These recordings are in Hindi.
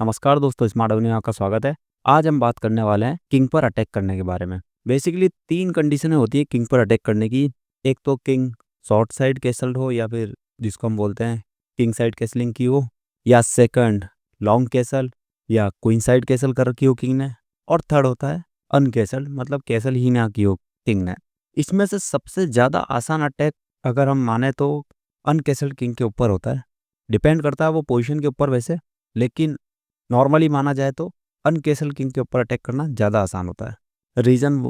नमस्कार दोस्तों, स्मार्ट अवेन्यू में आपका स्वागत है। आज हम बात करने वाले हैं किंग पर अटैक करने के बारे में। बेसिकली 3 कंडीशनें होती है किंग पर अटैक करने की। एक तो किंग शॉर्ट साइड कैसल्ड हो या फिर जिसको हम बोलते हैं किंग साइड कैसलिंग की हो, या सेकंड लॉन्ग कैसल या क्वीन साइड कैसल कर रखी हो किंग ने, और थर्ड होता है अनकैसल्ड, मतलब कैसल ही ना की हो किंग ने। इसमें से सबसे ज़्यादा आसान अटैक अगर हम माने तो अनकैसल्ड किंग के ऊपर होता है। डिपेंड करता है वो पोजीशन के ऊपर वैसे, लेकिन नॉर्मली माना जाए तो अनकेसल किंग के ऊपर अटैक करना ज़्यादा आसान होता है। रीज़न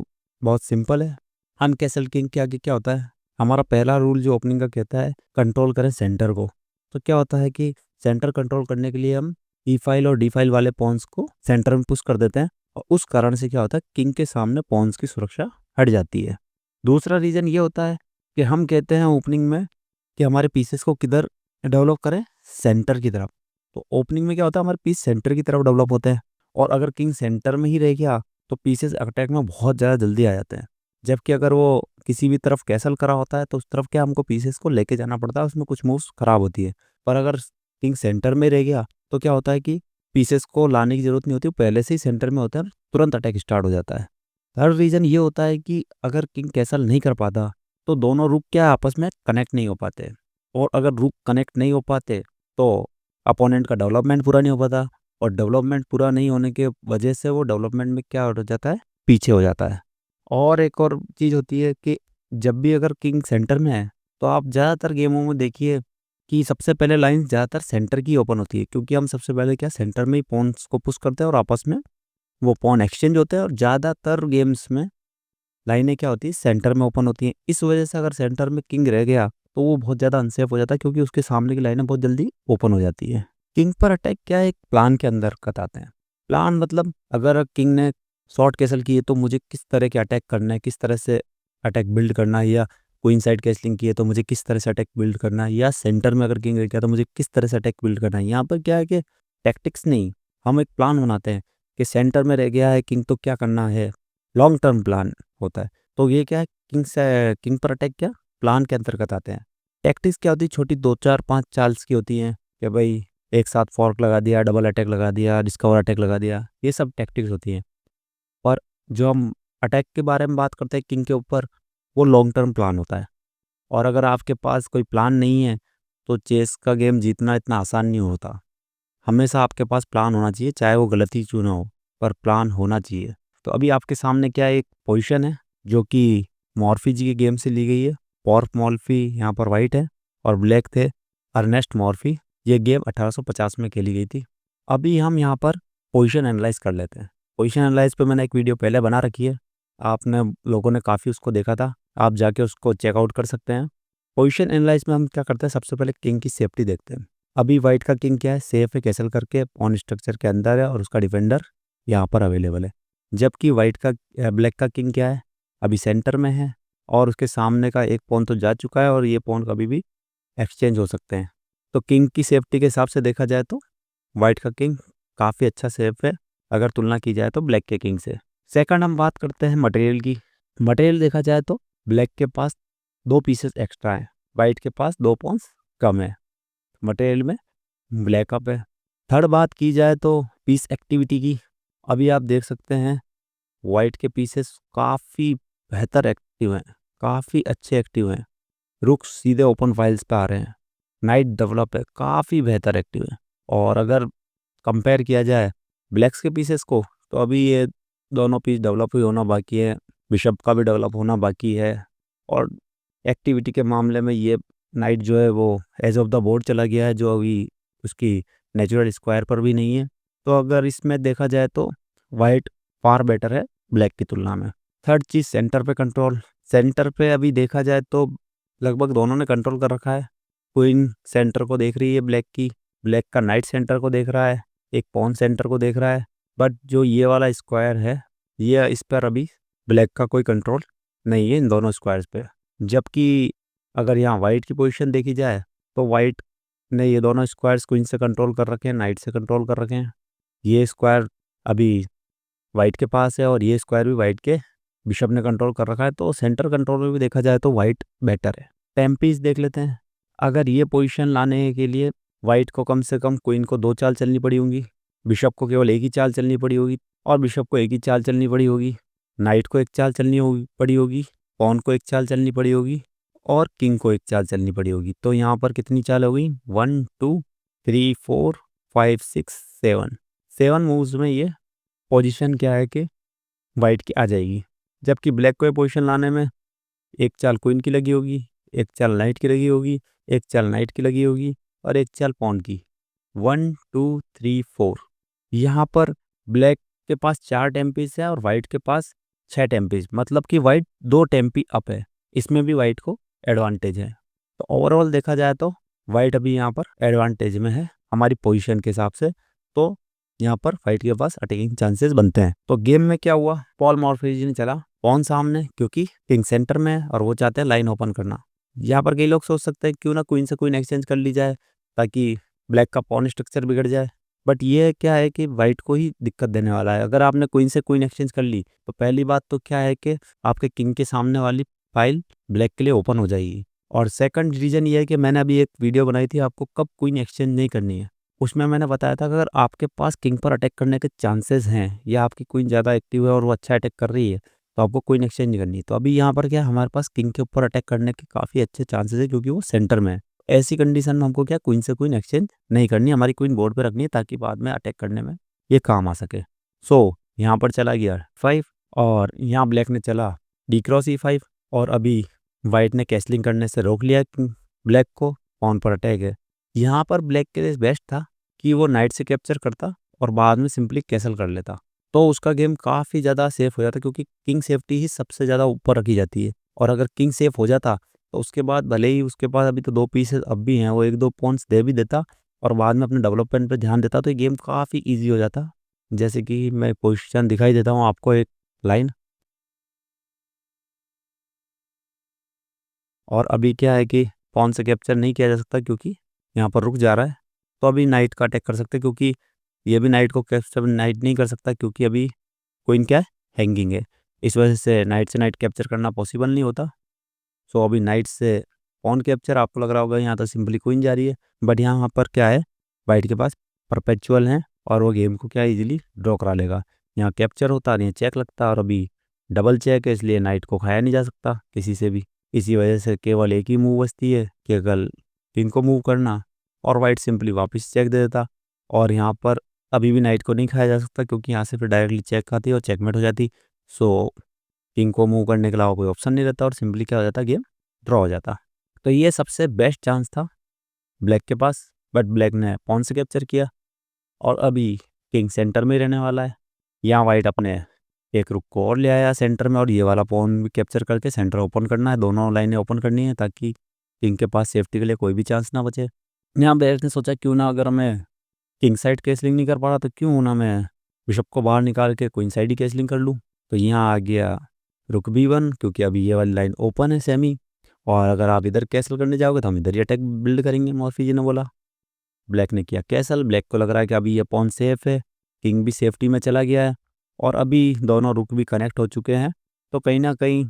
बहुत सिंपल है। अनकेसल किंग के आगे क्या होता है, हमारा पहला रूल जो ओपनिंग का कहता है कंट्रोल करें सेंटर को। तो क्या होता है कि सेंटर कंट्रोल करने के लिए हम ई फाइल और डी फाइल वाले पॉन्स को सेंटर में पुश कर देते हैं, और उस कारण से क्या होता है किंग के सामने पॉन्स की सुरक्षा हट जाती है। दूसरा रीज़न ये होता है कि हम कहते हैं ओपनिंग में कि हमारे पीसेस को किधर डेवलप करें, सेंटर की तरफ। तो ओपनिंग में क्या होता है हमारे पीस सेंटर की तरफ डेवलप होते हैं, और अगर किंग सेंटर में ही रह गया तो पीसेस अटैक में बहुत ज़्यादा जल्दी आ जाते हैं। जबकि अगर वो किसी भी तरफ कैसल करा होता है तो उस तरफ क्या हमको पीसेस को लेके जाना पड़ता है, उसमें कुछ मूव्स खराब होती है। पर अगर किंग सेंटर में रह गया तो क्या होता है कि पीसेस को लाने की ज़रूरत नहीं होती, वो पहले से ही सेंटर में होता है, तुरंत अटैक स्टार्ट हो जाता है। थर्ड रीज़न ये होता है कि अगर किंग कैसल नहीं कर पाता तो दोनों रूक क्या आपस में कनेक्ट नहीं हो पाते, और अगर रूक कनेक्ट नहीं हो पाते तो अपोनेंट का डेवलपमेंट पूरा नहीं हो पाता, और डेवलपमेंट पूरा नहीं होने के वजह से वो डेवलपमेंट में क्या हो जाता है, पीछे हो जाता है। और एक और चीज़ होती है कि जब भी अगर किंग सेंटर में है तो आप ज़्यादातर गेमों में देखिए कि सबसे पहले लाइन ज़्यादातर सेंटर की ओपन होती है, क्योंकि हम सबसे पहले क्या सेंटर में ही पॉन्स को पुश करते हैं और आपस में वो पॉन एक्सचेंज होते हैं, और ज़्यादातर गेम्स में लाइनें क्या होती है सेंटर में ओपन होती हैं। इस वजह से अगर सेंटर में किंग रह गया तो वो बहुत ज़्यादा अनसेफ हो जाता है, क्योंकि उसके सामने की लाइनें बहुत जल्दी ओपन हो जाती है। किंग पर अटैक क्या है, एक प्लान के अंदर बताते हैं। प्लान मतलब अगर किंग ने शॉर्ट कैसल की है तो मुझे किस तरह के अटैक करना है, किस तरह से अटैक बिल्ड करना है, या क्वीन साइड कैसलिंग की है तो मुझे किस तरह से अटैक बिल्ड करना है, या सेंटर में अगर किंग रह गया तो मुझे किस तरह से अटैक बिल्ड करना है। यहाँ पर क्या है कि टैक्टिक्स नहीं, हम एक प्लान बनाते हैं कि सेंटर में रह गया है किंग तो क्या करना है, लॉन्ग टर्म प्लान होता है। तो ये क्या है, किंग पर अटैक क्या प्लान के अंतर्गत आते हैं। टैक्टिक्स क्या होती है, छोटी 2 4 5 चाल्स की होती हैं कि भाई एक साथ फॉर्क लगा दिया, डबल अटैक लगा दिया, डिस्कवर अटैक लगा दिया, ये सब टैक्टिक्स होती हैं। पर जो हम अटैक के बारे में बात करते हैं किंग के ऊपर, वो लॉन्ग टर्म प्लान होता है। और अगर आपके पास कोई प्लान नहीं है तो चेस का गेम जीतना इतना आसान नहीं होता। हमेशा आपके पास प्लान होना चाहिए, चाहे वो गलत ही चुना हो, पर प्लान होना चाहिए। तो अभी आपके सामने क्या एक पोजीशन है जो कि मॉर्फी जी के गेम से ली गई है। पॉर्क मॉर्फी यहाँ पर वाइट है और ब्लैक थे अर्नेस्ट मॉर्फी। ये गेम 1850 में खेली गई थी। अभी हम यहाँ पर पोजीशन एनालाइज कर लेते हैं। पोजीशन एनालाइज पे मैंने एक वीडियो पहले बना रखी है, आपने लोगों ने काफ़ी उसको देखा था, आप जाके उसको चेकआउट कर सकते हैं। पोजीशन एनालाइज में हम क्या करते हैं, सबसे पहले किंग की सेफ्टी देखते हैं। अभी वाइट का किंग क्या है, सेफ है कैसल करके पॉन स्ट्रक्चर के अंदर है, और उसका डिफेंडर यहाँ पर अवेलेबल है। जबकि वाइट का ब्लैक का किंग क्या है, अभी सेंटर में है, और उसके सामने का एक पॉन तो जा चुका है, और ये पॉन कभी भी एक्सचेंज हो सकते हैं। तो किंग की सेफ्टी के हिसाब से देखा जाए तो वाइट का किंग काफ़ी अच्छा सेफ है, अगर तुलना की जाए तो ब्लैक के किंग से। सेकंड हम बात करते हैं मटेरियल की। मटेरियल देखा जाए तो ब्लैक के पास 2 पीसेस एक्स्ट्रा हैं, वाइट के पास 2 पॉन्स कम है। मटेरियल में ब्लैक अप है। थर्ड बात की जाए तो पीस एक्टिविटी की, अभी आप देख सकते हैं वाइट के पीसेस काफ़ी बेहतर एक्टिव हैं, काफ़ी अच्छे एक्टिव हैं। रुक सीधे ओपन फाइल्स पे आ रहे हैं, नाइट डेवलप है, काफ़ी बेहतर एक्टिव है। और अगर कंपेयर किया जाए ब्लैक्स के पीसेस को, तो अभी ये दोनों पीस डेवलप ही होना बाकी है, बिशप का भी डेवलप होना बाकी है। और एक्टिविटी के मामले में ये नाइट जो है वो एज ऑफ द बोर्ड चला गया है, जो अभी उसकी नेचुरल स्क्वायर पर भी नहीं है। तो अगर इसमें देखा जाए तो वाइट फार बेटर है ब्लैक की तुलना में। थर्ड चीज़ सेंटर पे कंट्रोल। सेंटर पे अभी देखा जाए तो लगभग दोनों ने कंट्रोल कर रखा है। क्वीन सेंटर को देख रही है ब्लैक की, ब्लैक का नाइट सेंटर को देख रहा है, एक पॉन सेंटर को देख रहा है। बट जो ये वाला स्क्वायर है, ये इस पर अभी ब्लैक का कोई कंट्रोल नहीं है इन दोनों स्क्वायर्स पे। जबकि अगर यहाँ वाइट की पोजीशन देखी जाए तो वाइट ने ये दोनों स्क्वायर्स क्वीन से कंट्रोल कर रखे हैं, नाइट से कंट्रोल कर रखे हैं। ये स्क्वायर अभी वाइट के पास है, और ये स्क्वायर भी वाइट के बिशप ने कंट्रोल कर रखा है। तो सेंटर कंट्रोल में भी देखा जाए तो वाइट बेटर है। टेम्पीज देख लेते हैं। अगर ये पोजीशन लाने के लिए वाइट को कम से कम क्वीन को 2 चाल चलनी पड़ी होंगी, बिशप को केवल एक ही चाल चलनी पड़ी होगी, और बिशप को एक ही चाल चलनी पड़ी होगी, नाइट को एक चाल चलनी पड़ी होगी, पॉन को एक चाल चलनी पड़ी होगी, और किंग को एक चाल चलनी पड़ी होगी। तो यहाँ पर कितनी चाल हो गई? 1 2 3 4 5 6 7 7 मूव्स में ये पोजीशन क्या है कि वाइट की आ जाएगी। जबकि ब्लैक को ये पोजीशन लाने में एक चाल क्वीन की लगी होगी, एक चाल नाइट की लगी होगी, एक चाल नाइट की लगी होगी, और एक चाल पॉन की। 1 2 3 4। यहाँ पर ब्लैक के पास 4 टेम्पीज है और वाइट के पास 6 टेम्पीज, मतलब कि वाइट 2 टेम्पी अप है। इसमें भी वाइट को एडवांटेज है। तो ओवरऑल देखा जाए तो वाइट अभी यहाँ पर एडवांटेज में है हमारी पोजीशन के हिसाब से। तो यहाँ पर वाइट के पास अटैकिंग चांसेस बनते हैं। तो गेम में क्या हुआ, पॉल मॉर्फेजी ने चला पॉन सामने, क्योंकि किंग सेंटर में है और वो चाहते हैं लाइन ओपन करना। यहाँ पर कई लोग सोच सकते हैं क्यों ना क्वीन से क्वीन एक्सचेंज कर ली जाए ताकि ब्लैक का पॉन स्ट्रक्चर बिगड़ जाए। बट ये क्या है कि वाइट को ही दिक्कत देने वाला है। अगर आपने क्वीन से क्वीन एक्सचेंज कर ली तो पहली बात तो क्या है कि आपके किंग के सामने वाली फाइल ब्लैक के लिए ओपन हो जाएगी। और सेकंड रीज़न ये है कि मैंने अभी एक वीडियो बनाई थी आपको कब क्वीन एक्सचेंज नहीं करनी है। उसमें मैंने बताया था कि अगर आपके पास किंग पर अटैक करने के चांसेस हैं या आपकी क्वीन ज़्यादा एक्टिव है और वो अच्छा अटैक कर रही है तो आपको क्वीन एक्सचेंज नहीं करनी। तो अभी यहाँ पर क्या हमारे पास किंग के ऊपर अटैक करने के काफ़ी अच्छे चांसेस है क्योंकि वो सेंटर में है। ऐसी कंडीशन में हमको क्या क्वीन से क्वीन एक्सचेंज नहीं करनी, हमारी क्वीन बोर्ड पे रखनी है ताकि बाद में अटैक करने में ये काम आ सके। सो यहाँ पर चला गया 5 और यहाँ ब्लैक ने चला डी क्रॉस E5 और अभी वाइट ने कैसलिंग करने से रोक लिया ब्लैक को। पॉन पर अटैक है। यहाँ पर ब्लैक के लिए बेस्ट था कि वो नाइट से कैप्चर करता और बाद में सिंपली कैसल कर लेता, तो उसका गेम काफ़ी ज़्यादा सेफ हो जाता क्योंकि किंग सेफ्टी ही सबसे ज़्यादा ऊपर रखी जाती है। और अगर किंग सेफ हो जाता तो उसके बाद भले ही उसके पास अभी तो 2 पीसेस अब भी हैं, वो 1-2 पॉइंट्स दे भी देता और बाद में अपने डेवलपमेंट पे ध्यान देता तो ये गेम काफ़ी ईजी हो जाता। जैसे कि मैं पोजीशन दिखाई देता हूँ आपको एक लाइन, और अभी क्या है कि पॉन से कैप्चर नहीं किया जा सकता क्योंकि यहाँ पर रुक जा रहा है। तो अभी नाइट का अटैक कर सकते हैं क्योंकि ये भी नाइट को कैप्चर नाइट नहीं कर सकता क्योंकि अभी क्वीन क्या है, हैंगिंग है। इस वजह से नाइट कैप्चर करना पॉसिबल नहीं होता। सो अभी नाइट से पॉन कैप्चर आपको लग रहा होगा यहाँ तो सिंपली क्वीन जा रही है, बट यहाँ पर क्या है वाइट के पास परपेचुअल है और वो गेम को क्या इजीली ड्रॉ करा लेगा। यहाँ कैप्चर होता नहीं, चेक लगता, और अभी डबल चेक है इसलिए नाइट को खाया नहीं जा सकता किसी से भी। इसी वजह से केवल एक ही मूव बचती है कि अगर किंग को मूव करना, और वाइट सिंपली वापस चेक दे देता। और यहाँ पर अभी भी नाइट को नहीं खाया जा सकता क्योंकि यहाँ से फिर डायरेक्टली चेक खाती और चेकमेट हो जाती। सो किंग को मूव करने के अलावा कोई ऑप्शन नहीं रहता और सिंपली क्या हो जाता, गेम ड्रॉ हो जाता। तो ये सबसे बेस्ट चांस था ब्लैक के पास, बट ब्लैक ने पॉन से कैप्चर किया और अभी किंग सेंटर में रहने वाला है। यहाँ वाइट अपने एक रुक को और ले आया सेंटर में और ये वाला पॉन भी कैप्चर करके सेंटर ओपन करना है, दोनों लाइनें ओपन करनी है ताकि किंग के पास सेफ्टी के लिए कोई भी चांस ना बचे। यहाँ ब्लैक ने सोचा क्यों ना, अगर मैं किंग साइड केसलिंग नहीं कर पा रहा तो क्यों ना मैं बिशप को बाहर निकाल के क्वीन साइड ही केसलिंग कर लूँ। तो यहाँ आ गया रुक B1 क्योंकि अभी ये वाली लाइन ओपन है सेमी, और अगर आप इधर कैसल करने जाओगे तो हम इधर ही अटैक बिल्ड करेंगे, मॉर्फी जी ने बोला। ब्लैक ने किया कैसल, ब्लैक को लग रहा है कि अभी ये पॉन सेफ है, किंग भी सेफ्टी में चला गया है और अभी दोनों रुक भी कनेक्ट हो चुके हैं। तो कहीं ना कहीं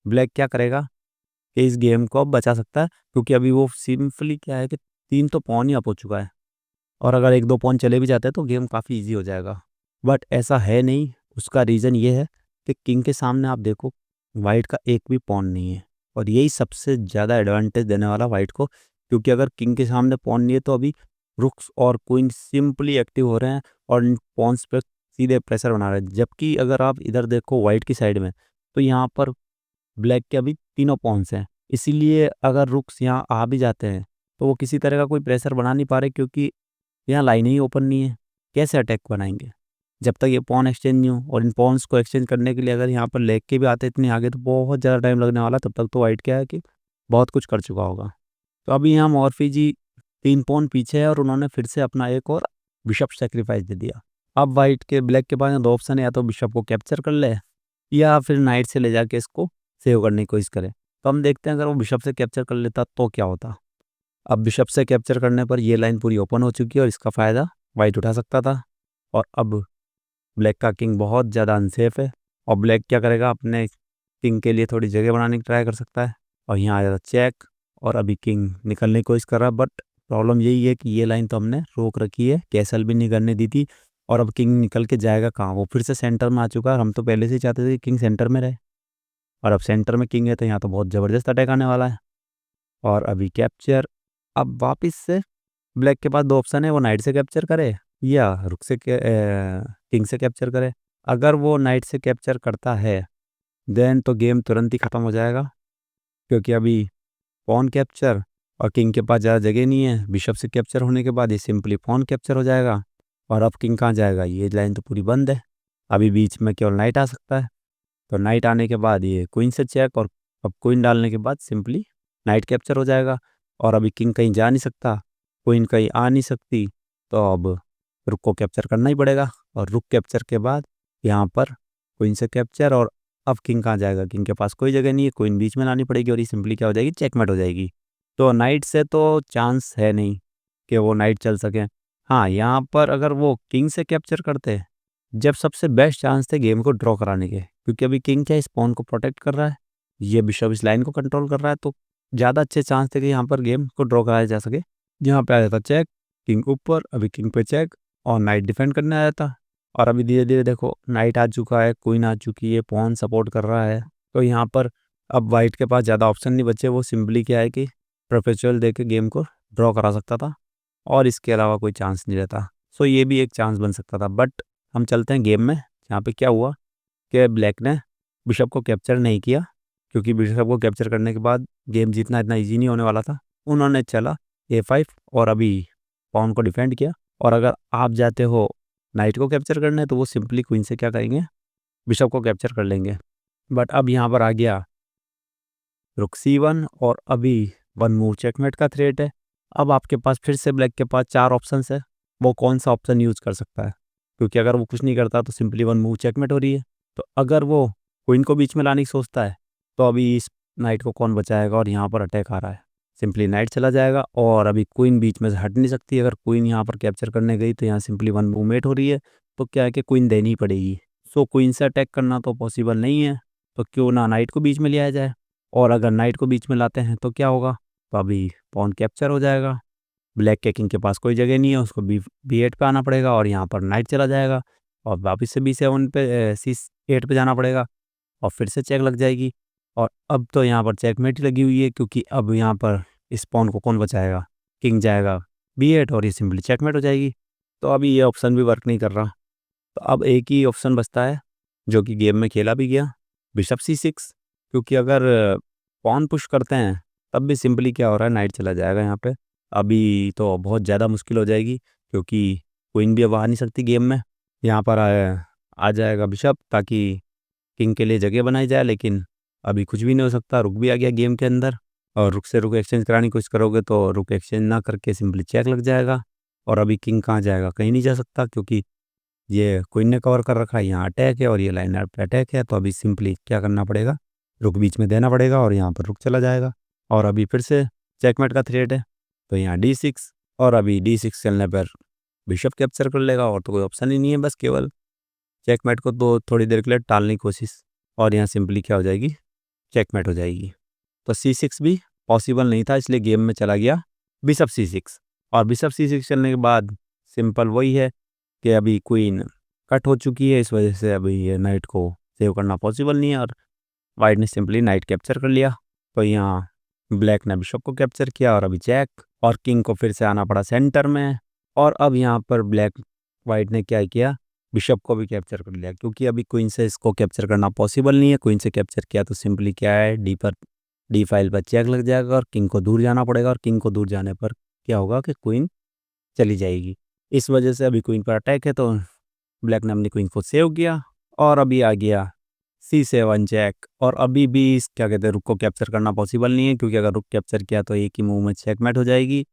ब्लैक क्या करेगा कि इस गेम को अब बचा सकता है क्योंकि अभी वो सिंपली क्या है कि 3 तो पॉन ही अप हो चुका है और अगर 1-2 पॉन चले भी जाते हैं तो गेम काफ़ी इजी हो जाएगा। बट ऐसा है नहीं। उसका रीज़न ये है कि किंग के सामने आप देखो वाइट का एक भी पॉन नहीं है और यही सबसे ज़्यादा एडवांटेज देने वाला वाइट को, क्योंकि अगर किंग के सामने पॉन नहीं है तो अभी रुक्स और क्वीन सिंपली एक्टिव हो रहे हैं और इन पॉन्स पे सीधे प्रेशर बना रहे हैं। जबकि अगर आप इधर देखो वाइट की साइड में तो यहाँ पर ब्लैक के अभी तीनों पॉन्स हैं, इसीलिए अगर रुक्स यहाँ आ भी जाते हैं तो वो किसी तरह का कोई प्रेशर बना नहीं पा रहे क्योंकि यहाँ लाइन ही ओपन नहीं है। कैसे अटैक बनाएंगे जब तक ये पॉन एक्सचेंज नहीं हो, और इन पॉन्स को एक्सचेंज करने के लिए अगर यहाँ पर लेग के भी आते इतने आगे तो बहुत ज़्यादा टाइम लगने वाला। तब तक तो वाइट क्या है कि बहुत कुछ कर चुका होगा। तो अभी यहाँ मॉर्फी जी 3 पॉन पीछे है और उन्होंने फिर से अपना एक और बिशप सेक्रीफाइस दे दिया। अब वाइट के ब्लैक के पास 2 ऑप्शन है, या तो बिशप को कैप्चर कर ले या फिर नाइट से ले जाके इसको सेव करने की कोशिश करे। तो हम देखते हैं अगर वो बिशप से कैप्चर कर लेता तो क्या होता। अब बिशप से कैप्चर करने पर ये लाइन पूरी ओपन हो चुकी है और इसका फ़ायदा वाइट उठा सकता था। और अब ब्लैक का किंग बहुत ज़्यादा अनसेफ है और ब्लैक क्या करेगा, अपने किंग के लिए थोड़ी जगह बनाने की ट्राई कर सकता है और यहाँ आ जाता चेक। और अभी किंग निकलने की कोशिश कर रहा है, बट प्रॉब्लम यही है कि ये लाइन तो हमने रोक रखी है, कैसल भी नहीं करने दी थी और अब किंग निकल के जाएगा कहाँ, वो फिर से सेंटर में आ चुका है। हम तो पहले से ही चाहते थे कि किंग सेंटर में रहे, और अब सेंटर में किंग है तो यहाँ तो बहुत ज़बरदस्त अटैक आने वाला है। और अभी कैप्चर, अब वापस से ब्लैक के पास दो ऑप्शन है, वो नाइट से कैप्चर करे या रुक से किंग से कैप्चर करे। अगर वो नाइट से कैप्चर करता है देन तो गेम तुरंत ही ख़त्म हो जाएगा, क्योंकि अभी पॉन कैप्चर और किंग के पास ज़्यादा जगह नहीं है। बिशप से कैप्चर होने के बाद ये सिंपली पॉन कैप्चर हो जाएगा, और अब किंग कहाँ जाएगा, ये लाइन तो पूरी बंद है। अभी बीच में केवल नाइट आ सकता है, तो नाइट आने के बाद ये क्वीन से चेक, और अब क्वीन डालने के बाद सिंपली नाइट कैप्चर हो जाएगा। और अभी किंग कहीं जा नहीं सकता, क्वीन कहीं आ नहीं सकती, तो अब रुक को कैप्चर करना ही पड़ेगा। और रुक कैप्चर के बाद यहाँ पर क्वीन से कैप्चर, और अब किंग कहाँ जाएगा, किंग के पास कोई जगह नहीं है, क्वीन बीच में लानी पड़ेगी, और ये सिंपली क्या हो जाएगी, चेकमेट हो जाएगी। तो नाइट से तो चांस है नहीं कि वो नाइट चल सके। हाँ, यहाँ पर अगर वो किंग से कैप्चर करते, जब सबसे बेस्ट चांस थे गेम को ड्रॉ कराने के, क्योंकि अभी किंग क्या इस पॉन को प्रोटेक्ट कर रहा है, ये बिशप इस लाइन को कंट्रोल कर रहा है, तो ज़्यादा अच्छे चांस थे कि यहाँ पर गेम को ड्रॉ कराया जा सके। यहाँ पे आ जाता चेक, किंग ऊपर, अभी किंग पे चेक, और नाइट डिफेंड करने आ जाता। और अभी धीरे धीरे देखो नाइट आ चुका है, क्वीन आ चुकी है, पॉन सपोर्ट कर रहा है, तो यहाँ पर अब वाइट के पास ज़्यादा ऑप्शन नहीं बचे। वो सिंपली क्या है कि परपेचुअल दे के गेम को ड्रॉ करा सकता था, और इसके अलावा कोई चांस नहीं रहता। सो ये भी एक चांस बन सकता था। बट हम चलते हैं गेम में। यहाँ पे क्या हुआ कि ब्लैक ने बिशप को कैप्चर नहीं किया, क्योंकि बिशप को कैप्चर करने के बाद गेम जीतना इतना इजी नहीं होने वाला था। उन्होंने चला A5 और अभी पॉन को डिफेंड किया। और अगर आप जाते हो नाइट को कैप्चर करने, तो वो सिंपली क्वीन से क्या करेंगे, बिशप को कैप्चर कर लेंगे। बट अब यहाँ पर आ गया रुक C1, और अभी वन मूव चेकमेट का थ्रेट है। अब आपके पास फिर से ब्लैक के पास चार ऑप्शन है, वो कौन सा ऑप्शन यूज़ कर सकता है, क्योंकि अगर वो कुछ नहीं करता तो सिंपली वन मूव चेकमेट हो रही है। तो अगर वो क्वीन को बीच में लाने की सोचता है, तो अभी इस नाइट को कौन बचाएगा, और यहाँ पर अटैक आ रहा है, सिंपली नाइट चला जाएगा, और अभी क्वीन बीच में से हट नहीं सकती। अगर क्वीन यहाँ पर कैप्चर करने गई तो यहाँ सिंपली वन मूव मेट हो रही है, तो क्या है कि क्वीन देनी ही पड़ेगी। सो क्वीन से अटैक करना तो पॉसिबल नहीं है, तो क्यों ना नाइट को बीच में लिया जाए। और अगर नाइट को बीच में लाते हैं तो क्या होगा, तो अभी पॉन कैप्चर हो जाएगा। ब्लैक के किंग के पास कोई जगह नहीं है, उसको B8 पे आना पड़ेगा, और यहाँ पर नाइट चला जाएगा, और वापस से B7 पे C8 पे जाना पड़ेगा, और फिर से चेक लग जाएगी। और अब तो यहाँ पर चेकमेट ही लगी हुई है, क्योंकि अब यहाँ पर इस पॉन को कौन बचाएगा, किंग जाएगा B8, और ये सिंपली चेकमेट हो जाएगी। तो अभी ये ऑप्शन भी वर्क नहीं कर रहा। तो अब एक ही ऑप्शन बचता है, जो कि गेम में खेला भी गया, बिशप C6, क्योंकि अगर पॉन पुश करते हैं तब भी सिंपली क्या हो रहा है, नाइट चला जाएगा यहाँ पे। अभी तो बहुत ज़्यादा मुश्किल हो जाएगी, क्योंकि क्वीन भी अब आ नहीं सकती गेम में। यहाँ पर आ जाएगा बिशप, ताकि किंग के लिए जगह बनाई जाए, लेकिन अभी कुछ भी नहीं हो सकता। रुक भी आ गया गेम के अंदर, और रुक से रुक एक्सचेंज कराने की कोशिश करोगे तो रुक एक्सचेंज ना करके सिंपली चेक लग जाएगा। और अभी किंग कहाँ जाएगा, कहीं नहीं जा सकता, क्योंकि ये क्वीन ने कवर कर रखा है, यहाँ अटैक है, और ये लाइन पे अटैक है। तो अभी सिंपली क्या करना पड़ेगा, रुक बीच में देना पड़ेगा, और यहाँ पर रुक चला जाएगा। और अभी फिर से चेकमेट का थ्रेट है, तो यहाँ D6, और अभी D6 चलने पर बिशप कैप्चर कर लेगा, और तो कोई ऑप्शन ही नहीं है, बस केवल चेकमेट को तो थोड़ी देर के लिए टालने की कोशिश, और यहाँ सिंपली क्या हो जाएगी, चेकमेट हो जाएगी। तो C6 भी पॉसिबल नहीं था, इसलिए गेम में चला गया बिशप C6। और बिशप C6 चलने के बाद सिंपल वही है कि अभी क्वीन कट हो चुकी है, इस वजह से अभी ये नाइट को सेव करना पॉसिबल नहीं है, और वाइट ने सिंपली नाइट कैप्चर कर लिया। तो यहाँ ब्लैक ने बिशप को कैप्चर किया, और अभी चेक, और किंग को फिर से आना पड़ा सेंटर में। और अब यहाँ पर ब्लैक वाइट ने क्या किया, बिशप को भी कैप्चर कर लिया, क्योंकि अभी क्वीन से इसको कैप्चर करना पॉसिबल नहीं है। क्वीन से कैप्चर किया तो सिंपली क्या है, डी फाइल पर चेक लग जाएगा, और किंग को दूर जाना पड़ेगा, और किंग को दूर जाने पर क्या होगा कि क्वीन चली जाएगी। इस वजह से अभी क्वीन पर अटैक है, तो ब्लैक ने अपनी क्वीन को सेव किया, और अभी आ गया C7 चेक। और अभी भी क्या कहते हैं, रुक को कैप्चर करना पॉसिबल नहीं है, क्योंकि अगर रुक कैप्चर किया तो एक ही मूव में चेकमेट हो जाएगी,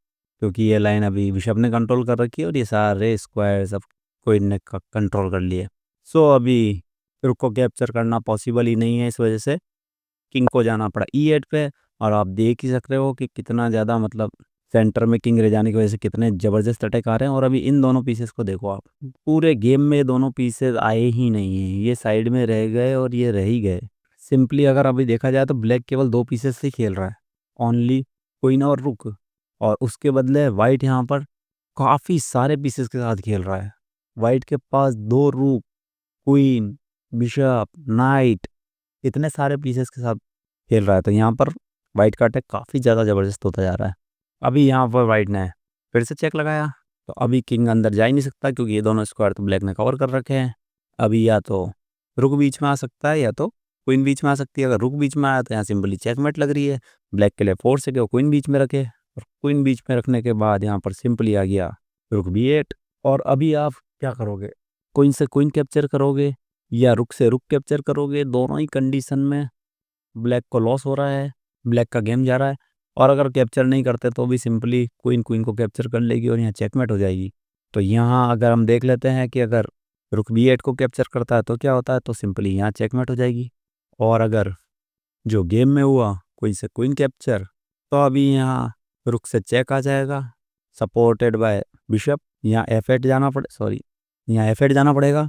क्योंकि ये लाइन अभी बिशप ने कंट्रोल कर रखी है, और ये सारे स्क्वायर सब क्वीन ने कंट्रोल कर लिए। सो अभी रुक को कैप्चर करना पॉसिबल ही नहीं है, इस वजह से किंग को जाना पड़ा E8 पे। और आप देख ही सक रहे हो कि कितना ज़्यादा, मतलब सेंटर में किंग रह जाने की वजह से कितने ज़बरदस्त अटैक आ रहे हैं। और अभी इन दोनों पीसेस को देखो आप, पूरे गेम में ये दोनों पीसेस आए ही नहीं हैं, ये साइड में रह गए, और ये रह ही गए। सिंपली अगर अभी देखा जाए तो ब्लैक केवल दो पीसेस से खेल रहा है, ओनली क्वीन और रुक, और उसके बदले वाइट यहाँ पर काफ़ी सारे पीसेस के साथ खेल रहा है। वाइट के पास दो रूक, क्वीन, बिशप, नाइट, इतने सारे पीसेस के साथ खेल रहा है, तो यहाँ पर वाइट का अटैक काफ़ी ज़्यादा ज़बरदस्त होता जा रहा है। अभी यहाँ पर वाइट ने फिर से चेक लगाया, तो अभी किंग अंदर जा ही नहीं सकता क्योंकि ये दोनों स्क्वायर तो ब्लैक ने कवर कर रखे हैं। अभी या तो रुक बीच में आ सकता है या तो क्वीन बीच में आ सकती है। अगर रुक बीच में आया तो यहाँ सिंपली चेकमेट लग रही है। ब्लैक के लिए फोर्स है कि वो क्वीन बीच में रखे, और क्वीन बीच में रखने के बाद यहाँ पर सिंपली आ गया रुक B8। और अभी आप क्या करोगे, क्वीन से क्वीन कैप्चर करोगे या रुक से रुक कैप्चर करोगे? दोनों ही कंडीशन में ब्लैक को लॉस हो रहा है, ब्लैक का गेम जा रहा है। और अगर कैप्चर नहीं करते तो भी सिंपली क्वीन क्वीन को कैप्चर कर लेगी और यहाँ चेकमेट हो जाएगी। तो यहाँ अगर हम देख लेते हैं कि अगर रुक B8 को कैप्चर करता है तो क्या होता है, तो सिंपली यहाँ चेकमेट हो जाएगी। और अगर जो गेम में हुआ क्वीन से क्वीन कैप्चर, तो अभी यहाँ रुक से चेक आ जाएगा सपोर्टेड बाय बिशप। यहाँ F8 जाना पड़े, सॉरी, यहाँ F8 जाना पड़ेगा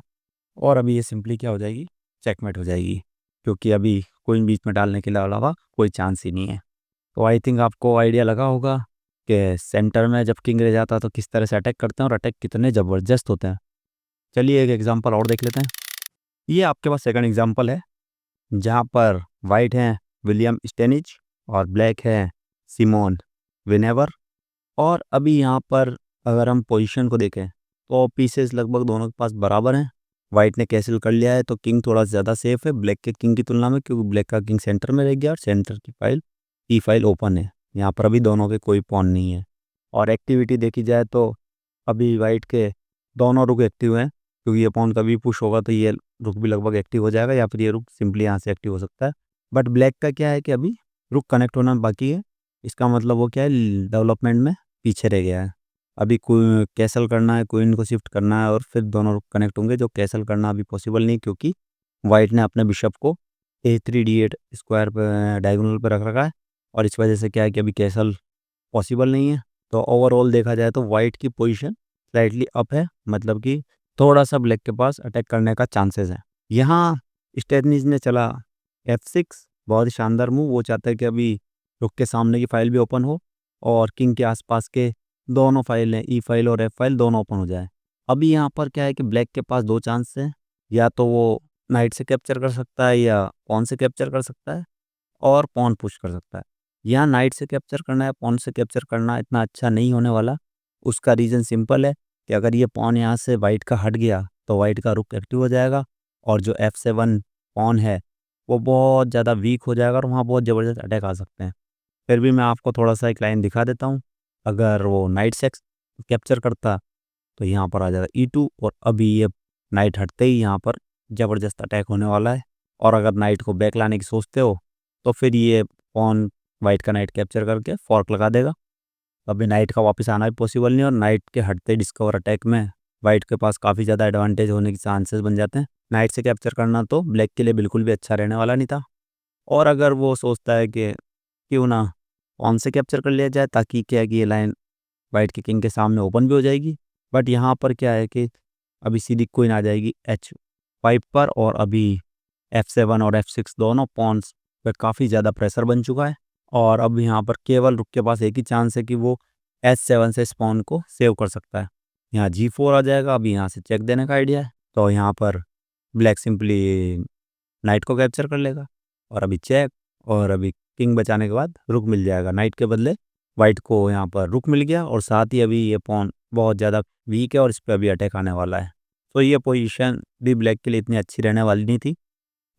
और अभी ये सिंपली क्या हो जाएगी, चेकमेट हो जाएगी, क्योंकि अभी क्वीन बीच में डालने के अलावा कोई चांस ही नहीं है। तो आई थिंक आपको आइडिया लगा होगा कि सेंटर में जब किंग रह जाता है तो किस तरह से अटैक करते हैं और अटैक कितने ज़बरदस्त होते हैं। चलिए एक एग्जांपल और देख लेते हैं। ये आपके पास सेकंड एग्जांपल है जहाँ पर वाइट हैं विलियम स्टेनिज और ब्लैक है सिमोन विनेवर। और अभी यहाँ पर अगर हम पोजीशन को देखें तो पीसेस लगभग दोनों के पास बराबर हैं। वाइट ने कैसल कर लिया है तो किंग थोड़ा ज़्यादा सेफ है ब्लैक के किंग की तुलना में, क्योंकि ब्लैक का किंग सेंटर में रह गया और सेंटर की फाइल ई फाइल ओपन है। यहाँ पर अभी दोनों के कोई पॉन नहीं है। और एक्टिविटी देखी जाए तो अभी वाइट के दोनों रुक एक्टिव हैं, क्योंकि ये पॉन कभी पुश होगा तो ये रुक भी लगभग एक्टिव हो जाएगा या फिर ये रुक सिंपली यहाँ से एक्टिव हो सकता है। बट ब्लैक का क्या है कि अभी रुक कनेक्ट होना बाकी है। इसका मतलब वो क्या है, डेवलपमेंट में पीछे रह गया है। अभी कैसल करना है, क्वीन को शिफ्ट करना है और फिर दोनों रुक कनेक्ट होंगे। जो कैसल करना अभी पॉसिबल नहीं, क्योंकि वाइट ने अपने बिशप को A3 D8 स्क्वायर पर डायगोनल पर रख रखा है और इस वजह से क्या है कि अभी कैसल पॉसिबल नहीं है। तो ओवरऑल देखा जाए तो वाइट की पोजीशन स्लाइटली अप है, मतलब कि थोड़ा सा ब्लैक के पास अटैक करने का चांसेस है। यहाँ स्टेनिज ने चला F6, बहुत ही शानदार मूव। वो चाहता है कि अभी रुक के सामने की फाइल भी ओपन हो और किंग के आसपास के दोनों फाइल हैं ई फाइल और एफ फाइल दोनों ओपन हो जाए। अभी यहाँ पर क्या है कि ब्लैक के पास दो चांस हैं, या तो वो नाइट से कैप्चर कर सकता है या पॉन से कैप्चर कर सकता है और पॉन पुश कर सकता है। यहाँ नाइट से कैप्चर करना है, पॉन से कैप्चर करना इतना अच्छा नहीं होने वाला। उसका रीज़न सिंपल है कि अगर ये पॉन यहाँ से वाइट का हट गया तो वाइट का रुक एक्टिव हो जाएगा और जो F7 पॉन है वो बहुत ज़्यादा वीक हो जाएगा और वहाँ बहुत ज़बरदस्त अटैक आ सकते हैं। फिर भी मैं आपको थोड़ा सा एक लाइन दिखा देता हूँ। अगर वो नाइट से कैप्चर करता तो यहाँ पर आ जाएगा E2 और अभी ये नाइट हटते ही यहाँ पर ज़बरदस्त अटैक होने वाला है। और अगर नाइट को बैक लाने की सोचते हो तो फिर ये पॉन वाइट का नाइट कैप्चर करके फॉर्क लगा देगा। अभी नाइट का वापस आना भी पॉसिबल नहीं और नाइट के हटते डिस्कवर अटैक में वाइट के पास काफ़ी ज़्यादा एडवांटेज होने के चांसेस बन जाते हैं। नाइट से कैप्चर करना तो ब्लैक के लिए बिल्कुल भी अच्छा रहने वाला नहीं था। और अगर वो सोचता है कि क्यों ना पॉन से कैप्चर कर लिया जाए, ताकि क्या है कि ये लाइन वाइट के किंग के सामने ओपन भी हो जाएगी। बट यहाँ पर क्या है कि अभी सीधी क्वीन आ जाएगी H5 पर और अभी F7 और F6 दोनों पॉन्स पर काफ़ी ज़्यादा प्रेशर बन चुका है। और अब यहाँ पर केवल रुक के पास एक ही चांस है कि वो H7 से स्पॉन को सेव कर सकता है। यहाँ G4 आ जाएगा। अभी यहाँ से चेक देने का आइडिया है, तो यहाँ पर ब्लैक सिंपली नाइट को कैप्चर कर लेगा और अभी चेक। और अभी किंग बचाने के बाद रुक मिल जाएगा, नाइट के बदले वाइट को यहाँ पर रुक मिल गया। और साथ ही अभी ये पॉन बहुत ज़्यादा वीक है और इस पर अभी अटैक आने वाला है। तो ये पोजीशन भी ब्लैक के लिए इतनी अच्छी रहने वाली नहीं थी।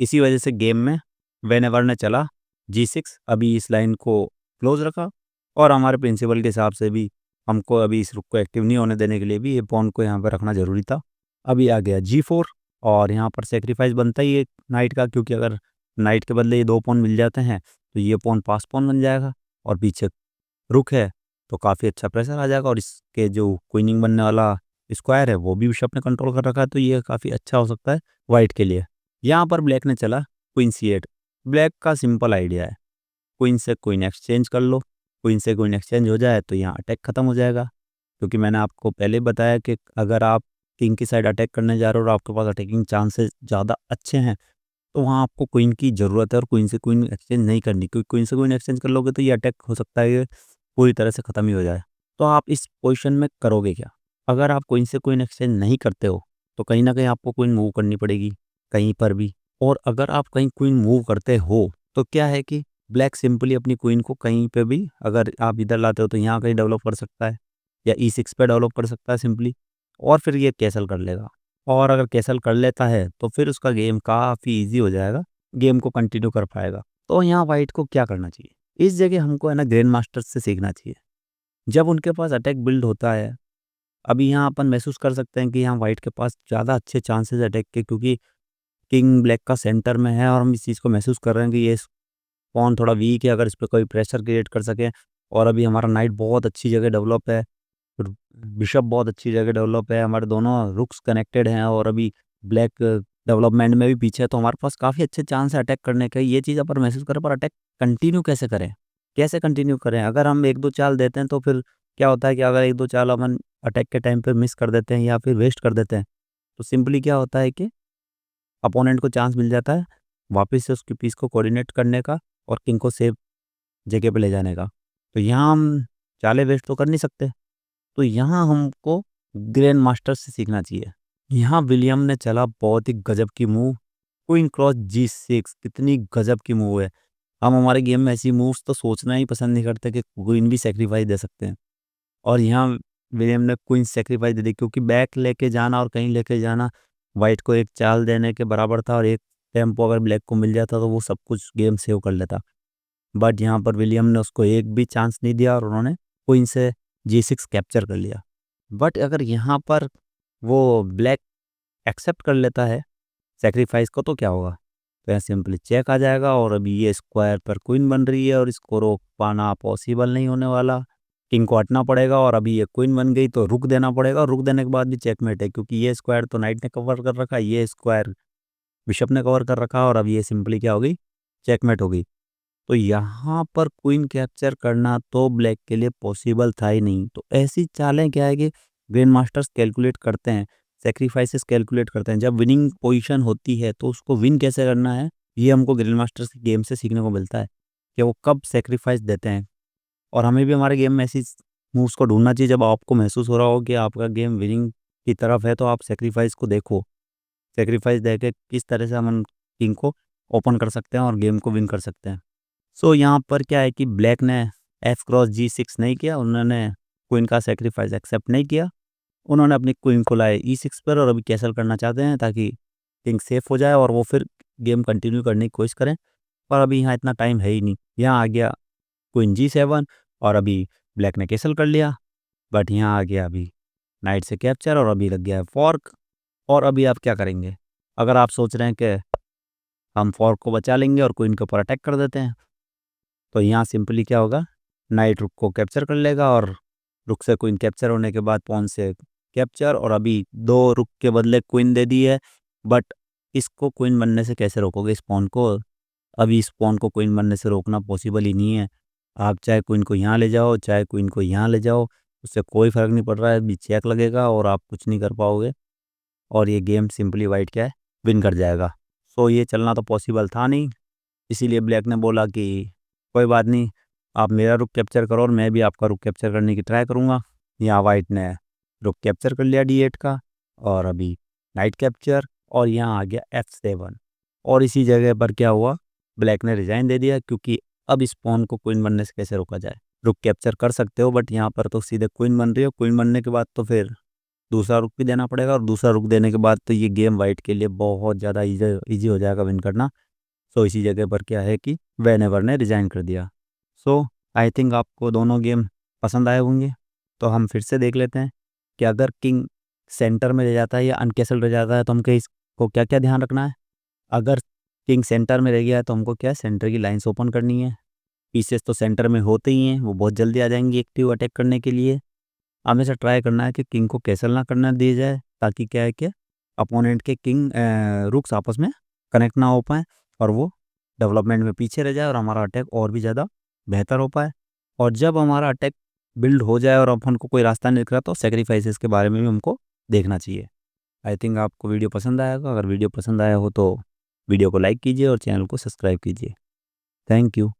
इसी वजह से गेम में वेनेवर ने चला G6, अभी इस लाइन को क्लोज रखा। और हमारे प्रिंसिपल के हिसाब से भी हमको अभी इस रुक को एक्टिव नहीं होने देने के लिए भी ये पॉन को यहाँ पर रखना ज़रूरी था। अभी आ गया G4 और यहाँ पर सेक्रीफाइस बनता ही है नाइट का, क्योंकि अगर नाइट के बदले ये दो पॉन मिल जाते हैं तो ये पॉन पास पॉन बन जाएगा और पीछे रुक है तो काफ़ी अच्छा प्रेशर आ जाएगा। और इसके जो क्वीनिंग बनने वाला स्क्वायर है वो भी बिशप ने कंट्रोल कर रखा है, तो ये काफ़ी अच्छा हो सकता है वाइट के लिए। यहाँ पर ब्लैक ने चला क्वीन C8। ब्लैक का सिंपल आइडिया है, क्वीन से क्वीन एक्सचेंज कर लो। क्वीन से क्वीन एक्सचेंज हो जाए तो यहाँ अटैक ख़त्म हो जाएगा, क्योंकि मैंने आपको पहले बताया कि अगर आप किंग की साइड अटैक करने जा रहे हो और आपके पास अटैकिंग चांसेस ज़्यादा अच्छे हैं तो वहाँ आपको क्वीन की ज़रूरत है और क्वीन से क्वीन एक्सचेंज नहीं करनी, क्योंकि क्वीन से क्वीन एक्सचेंज कर लोगे तो ये अटैक हो सकता है कि पूरी तरह से ख़त्म ही हो जाए। तो आप इस पोजीशन में करोगे क्या? अगर आप क्वीन से क्वीन एक्सचेंज नहीं करते हो तो कहीं ना कहीं आपको क्वीन मूव करनी पड़ेगी कहीं पर भी। और अगर आप कहीं क्वीन मूव करते हो तो क्या है कि ब्लैक सिंपली अपनी क्वीन को कहीं पे भी, अगर आप इधर लाते हो तो यहाँ कहीं डेवलप कर सकता है या E6 पे डेवलप कर सकता है सिंपली, और फिर ये कैसल कर लेगा। और अगर कैसल कर लेता है तो फिर उसका गेम काफ़ी इजी हो जाएगा, गेम को कंटिन्यू कर पाएगा। तो यहाँ वाइट को क्या करना चाहिए, इस जगह हमको है ना ग्रैंड मास्टर से सीखना चाहिए। जब उनके पास अटैक बिल्ड होता है, अभी यहाँ अपन महसूस कर सकते हैं कि यहाँ वाइट के पास ज़्यादा अच्छे चांसेस अटैक के, क्योंकि किंग ब्लैक का सेंटर में है और हम इस चीज़ को महसूस कर रहे हैं कि ये पॉन थोड़ा वीक है, अगर इस पे कोई प्रेशर क्रिएट कर सके। और अभी हमारा नाइट बहुत अच्छी जगह डेवलप है, फिर बिशप बहुत अच्छी जगह डेवलप है, हमारे दोनों रुक्स कनेक्टेड हैं और अभी ब्लैक डेवलपमेंट में भी पीछे है, तो हमारे पास काफ़ी अच्छे चांस है अटैक करने के। ये चीज़ अपन महसूस करें, पर अटैक कंटिन्यू कैसे करें, कैसे कंटिन्यू करें? अगर हम 1-2 चाल देते हैं तो फिर क्या होता है कि अगर 1-2 चाल अपन अटैक के टाइम पे मिस कर देते हैं या फिर वेस्ट कर देते हैं, तो सिंपली क्या होता है कि अपोनेंट को चांस मिल जाता है वापस से उसकी पीस को कोऑर्डिनेट करने का और किंग को सेफ जगह पे ले जाने का। तो यहाँ हम चालें वेस्ट तो कर नहीं सकते, तो यहाँ हमको ग्रैंड मास्टर से सीखना चाहिए। यहाँ विलियम ने चला बहुत ही गजब की मूव, क्वीन क्रॉस G6, कितनी गजब की मूव है। हम हमारे गेम में ऐसी मूव्स तो सोचना ही पसंद नहीं करते कि क्वीन भी सेक्रीफाइस दे सकते हैं। और यहाँ विलियम ने क्वीन सेक्रीफाइस दे दी, क्योंकि बैक लेके जाना और कहीं लेके जाना वाइट को एक चाल देने के बराबर था, और एक टेम्पो अगर ब्लैक को मिल जाता तो वो सब कुछ गेम सेव कर लेता। बट यहाँ पर विलियम ने उसको एक भी चांस नहीं दिया और उन्होंने क्वीन से G6 कैप्चर कर लिया। बट अगर यहाँ पर वो ब्लैक एक्सेप्ट कर लेता है सैक्रिफाइस को, तो क्या होगा? तो यहाँ सिंपली चेक आ जाएगा और अभी ये स्क्वायर पर क्वीन बन रही है और इसको रोक पाना पॉसिबल नहीं होने वाला। किंग को हटना पड़ेगा और अभी ये क्वीन बन गई तो रुक देना पड़ेगा, और रुक देने के बाद भी चेकमेट है, क्योंकि ये स्क्वायर तो नाइट ने कवर कर रखा, ये स्क्वायर बिशप ने कवर कर रखा, और अब ये सिंपली क्या हो गई, चेकमेट हो गई। तो यहाँ पर क्वीन कैप्चर करना तो ब्लैक के लिए पॉसिबल था ही नहीं। तो ऐसी चालें क्या है कि ग्रैंड मास्टर्स कैलकुलेट करते हैं, सेक्रीफाइसेस कैलकुलेट करते हैं। जब विनिंग पोजीशन होती है तो उसको विन कैसे करना है, ये हमको ग्रैंड मास्टर्स की गेम से सीखने को मिलता है कि वो कब सेक्रीफाइस देते हैं। और हमें भी हमारे गेम में ऐसी मूव्स को ढूंढना चाहिए, जब आपको महसूस हो रहा हो कि आपका गेम विनिंग की तरफ है तो आप सेक्रीफाइस को देखो, सेक्रीफाइस दे के किस तरह से हम किंग को ओपन कर सकते हैं और गेम को विन कर सकते हैं। सो यहाँ पर क्या है कि ब्लैक ने एफ क्रॉस G6 नहीं किया, उन्होंने क्वीन का सेक्रीफाइस एक्सेप्ट नहीं किया, उन्होंने अपनी क्वीन को लाए E6 पर और अभी कैसल करना चाहते हैं ताकि किंग सेफ हो जाए और वो फिर गेम कंटिन्यू करने की कोशिश करें। पर अभी यहाँ इतना टाइम है ही नहीं, यहाँ आ गया क्वीन G7 और अभी ब्लैक ने कैसल कर लिया। बट यहाँ आ गया अभी नाइट से कैप्चर और अभी लग गया है फॉर्क। और अभी आप क्या करेंगे? अगर आप सोच रहे हैं कि हम फॉर्क को बचा लेंगे और क्वीन के ऊपर अटैक कर देते हैं, तो यहाँ सिंपली क्या होगा, नाइट रुक को कैप्चर कर लेगा और रुक से क्वीन कैप्चर होने के बाद पॉन से कैप्चर, और अभी 2 रुक के बदले क्वीन दे दी है। बट इसको क्वीन बनने से कैसे रोकोगे इस पॉन को? अभी इस पॉन को क्वीन बनने से रोकना पॉसिबल ही नहीं है। आप चाहे क्वीन को यहाँ ले जाओ, चाहे क्वीन को यहाँ ले जाओ, उससे कोई फ़र्क नहीं पड़ रहा है, अभी चेक लगेगा और आप कुछ नहीं कर पाओगे और ये गेम सिंपली वाइट क्या है, विन कर जाएगा। सो ये चलना तो पॉसिबल था नहीं, इसीलिए ब्लैक ने बोला कि कोई बात नहीं, आप मेरा रुक कैप्चर करो और मैं भी आपका रुक कैप्चर करने की ट्राई करूँगा। यहाँ वाइट ने रुक कैप्चर कर लिया D8 का और अभी नाइट कैप्चर, और यहाँ आ गया F7। और इसी जगह पर क्या हुआ, ब्लैक ने रिजाइन दे दिया, क्योंकि अब इस पॉन को क्वीन बनने से कैसे रोका जाए? रुक कैप्चर कर सकते हो बट यहाँ पर तो सीधे क्वीन बन रही हो, क्वीन बनने के बाद तो फिर दूसरा रुक भी देना पड़ेगा, और दूसरा रुक देने के बाद तो ये गेम वाइट के लिए बहुत ज़्यादा ईजी हो जाएगा विन करना। सो इसी जगह पर क्या है कि वेनेवर ने रिजाइन कर दिया। सो आई थिंक आपको दोनों गेम पसंद आए होंगे। तो हम फिर से देख लेते हैं कि अगर किंग सेंटर में रह जाता है या अनकेसल रह जाता है तो हमको इसको क्या क्या ध्यान रखना है। अगर किंग सेंटर में रह गया है तो हमको क्या है, सेंटर की लाइंस ओपन करनी है। पीसेस तो सेंटर में होते ही हैं, वो बहुत जल्दी आ जाएंगी एक्टिव अटैक करने के लिए। हमेशा ट्राई करना है कि किंग को कैसल ना करना दिया जाए, ताकि क्या है कि अपोनेंट के किंग रुक्स आपस में कनेक्ट ना हो पाए और वो डेवलपमेंट में पीछे रह जाए और हमारा अटैक और भी ज़्यादा बेहतर हो पाए। और जब हमारा अटैक बिल्ड हो जाए और अपन को कोई रास्ता नहीं दिख रहा, तो सेक्रीफाइसेस के बारे में भी हमको देखना चाहिए। आई थिंक आपको वीडियो पसंद आएगा। अगर वीडियो पसंद आया हो तो वीडियो को लाइक कीजिए और चैनल को सब्सक्राइब कीजिए। Thank you.